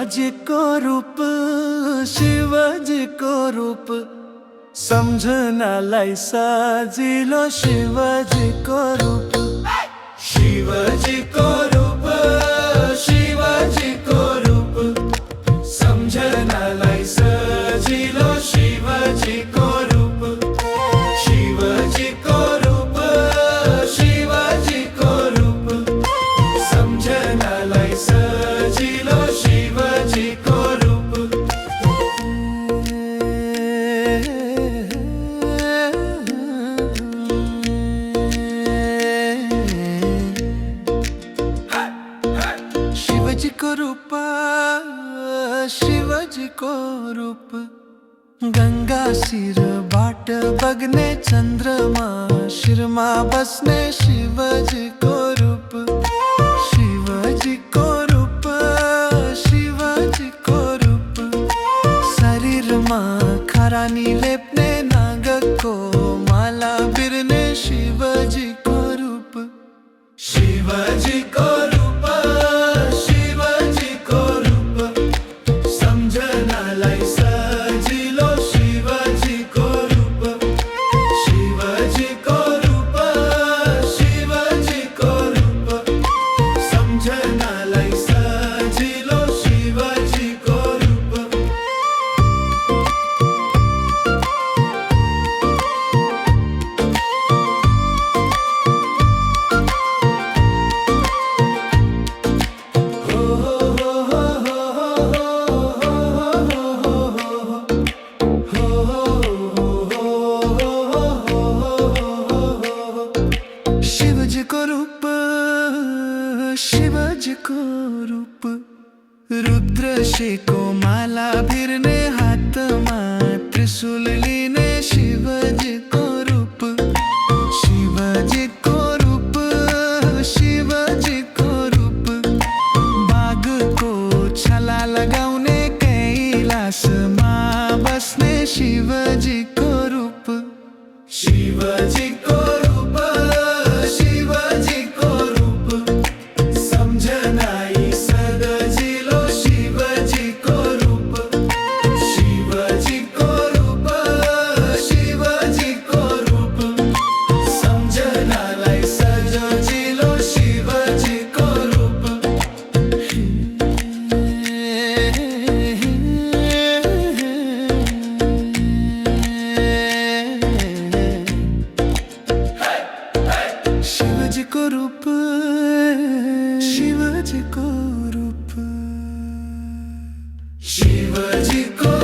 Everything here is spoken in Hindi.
जी को रूप, शिवजी को रूप समझना लाई साजिलो। शिवजी को रूप, शिवजी को रूप, शिवजी को रूप समझना लाई साजिलो। शिवजी को रूप, शिवजी को रूप, शिवजी को रूप समझना लाई साजिलो। शिवजी को रूप। शिवजी को रूप, शिवजी को रूप गंगा सिर बाट बगने चंद्रमा शिरमा बसने। शिवजी को रूप, शिवजी को रूप, शिवजी को रूप शरीर मा खरानी लेपने नाग को माला बिरने। शिवजी को रूप, शिवजी को रूप, शिवजी को रूप समझना लाई साजिलो। शिवजी को रूप, शिवजी को रूप, शिवजी को रूप समझना लाई साजिलो। शिवजी को रूप। शिवजी को रूप, शिवजी को रूप रुद्र शे को माला भिरने हाथ मा त्रिशूल लीने। शिवजी को रूप, शिवजी को रूप, शिवजी को रूप बाघ को छला लगाउने कैलाश मा बसने। शिवजी को रूप, शिवजी को रूप, शिवजी को रूप समझना ई सदजिलो। शिवजी को रूप, शिवजी को रूप, शिवजी को रूप समझना लाई सजजिलो। शिवजी को रूप। शिवजी को रूप, शिवजी को रूप, शिवजी को